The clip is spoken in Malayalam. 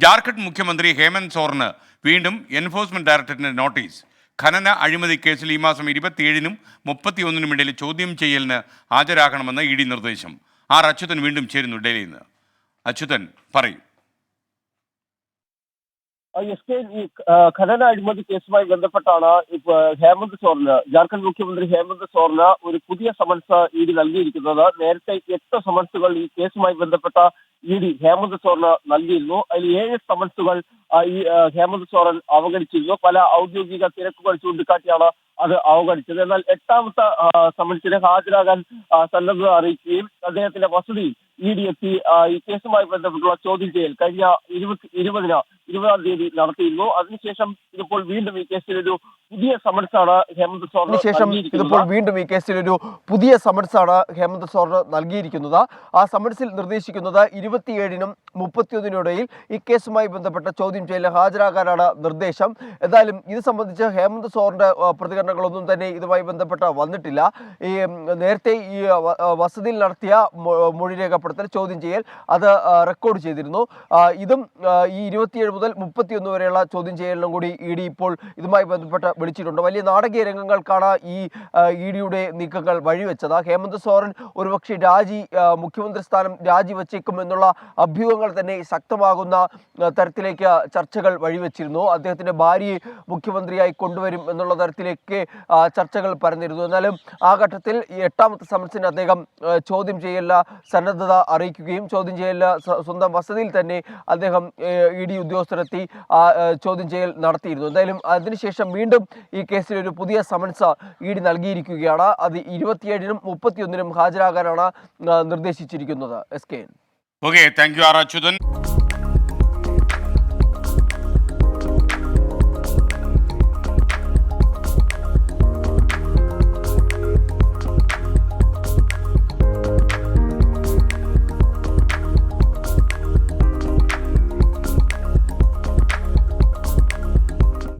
ജാർഖണ്ഡ് മുഖ്യമന്ത്രി ഹേമന്ത് സോറന് വീണ്ടും എൻഫോഴ്സ്മെന്റ് ഡയറക്ടറേറ്റിന്റെ നോട്ടീസ്. ഖനന അഴിമതി കേസിൽ ഈ മാസം 27-നും 31-നും ഇടയിൽ ചോദ്യം ചെയ്യലിന് ഹാജരാകണമെന്ന് ഇ ഡി നിർദ്ദേശം. ആർ അച്യുതൻ വീണ്ടും ചേരുന്നു ഡൽഹിയിൽ നിന്ന്. അച്യുതൻ പറയൂ. ഈ ഖനന അഴിമതി കേസുമായി ബന്ധപ്പെട്ടാണ് ഹേമന്ത് സോറന്, ജാർഖണ്ഡ് മുഖ്യമന്ത്രി ഹേമന്ത് സോറന് ഒരു പുതിയ സമൻസ് ഇ ഡി നൽകിയിരിക്കുന്നത്. നേരത്തെ 8 സമൻസുകൾ ഈ കേസുമായി ബന്ധപ്പെട്ട ഇ ഡി ഹേമന്ത് സോറന് നൽകിയിരുന്നു. അതിൽ 7 സമൻസുകൾ ഈ ഹേമന്ത് സോറൻ അവഗണിച്ചിരുന്നു. പല ഔദ്യോഗിക തിരക്കുകൾ ചൂണ്ടിക്കാട്ടിയാണ് അത് അവഗണിച്ചത്. എന്നാൽ 8ാമത്തെ സമൻസിന് ഹാജരാകാൻ സന്നദ്ധത അറിയിക്കുകയും അദ്ദേഹത്തിന്റെ വസതിയിൽ ഇ ഡി എത്തി ഈ കേസുമായി ബന്ധപ്പെട്ടുള്ള ചോദ്യം ചെയ്യൽ കഴിഞ്ഞ 20-ാം തീയതി നടത്തിയിരുന്നു. അതിനുശേഷം ഇതിപ്പോൾ വീണ്ടും ഈ കേസിൽ ഒരു പുതിയ സമൻസാണ് ഹേമന്ത് സോറന് നൽകിയിരിക്കുന്നത്. ആ സമൻസിൽ നിർദ്ദേശിക്കുന്നത് 27-നും 31-നും ഇടയിൽ ഈ കേസുമായി ബന്ധപ്പെട്ട ചോദ്യം ചെയ്യലിന് ഹാജരാകാനാണ് നിർദ്ദേശം. എന്തായാലും ഇത് സംബന്ധിച്ച് ഹേമന്ത് സോറിന്റെ പ്രതികരണങ്ങളൊന്നും തന്നെ ഇതുമായി ബന്ധപ്പെട്ട് വന്നിട്ടില്ല. ഈ നേരത്തെ ഈ വസതിയിൽ നടത്തിയ മൊഴി രേഖപ്പെടുത്തൽ, ചോദ്യം ചെയ്യൽ അത് റെക്കോർഡ് ചെയ്തിരുന്നു. ഇതും ഈ 27 മുതൽ 31 വരെയുള്ള ചോദ്യം ചെയ്യലിനും കൂടി ഇ ഡി ഇപ്പോൾ ഇതുമായി ബന്ധപ്പെട്ട് വിളിച്ചിട്ടുണ്ട്. വലിയ നാടകീയ രംഗങ്ങൾക്കാണ് ഈ ഇ ഡിയുടെ നീക്കങ്ങൾ വഴിവെച്ചത്. ഹേമന്ത് സോറൻ ഒരുപക്ഷെ മുഖ്യമന്ത്രി സ്ഥാനം രാജിവെച്ചേക്കും എന്നുള്ള അഭ്യൂഹങ്ങൾ തന്നെ ശക്തമാകുന്ന തരത്തിലേക്ക് ചർച്ചകൾ വഴിവെച്ചിരുന്നു. അദ്ദേഹത്തിന്റെ ഭാര്യയെ മുഖ്യമന്ത്രിയായി കൊണ്ടുവരും എന്നുള്ള തരത്തിലേക്ക് ചർച്ചകൾ പരന്നിരുന്നു. എന്നാലും ആ ഘട്ടത്തിൽ 8ാമത്തെ സമൻസിന് അദ്ദേഹം ചോദ്യം ചെയ്യലിന് സന്നദ്ധത അറിയിക്കുകയും ചോദ്യം ചെയ്യലിന് സ്വന്തം വസതിയിൽ തന്നെ അദ്ദേഹം ഇ ഡി ഉദ്യോഗസ്ഥരെത്തി ചോദ്യം ചെയ്യൽ നടത്തിയിരുന്നു. എന്തായാലും അതിനുശേഷം വീണ്ടും ഈ കേസിൽ ഒരു പുതിയ സമൻസ് ഇ ഡി നൽകിയിരിക്കുകയാണ്. അത് 27-നും 31-നും ഹാജരാകാനാണ് നിർദ്ദേശിച്ചിരിക്കുന്നത്. SK. Okay, thank you are Achuthan.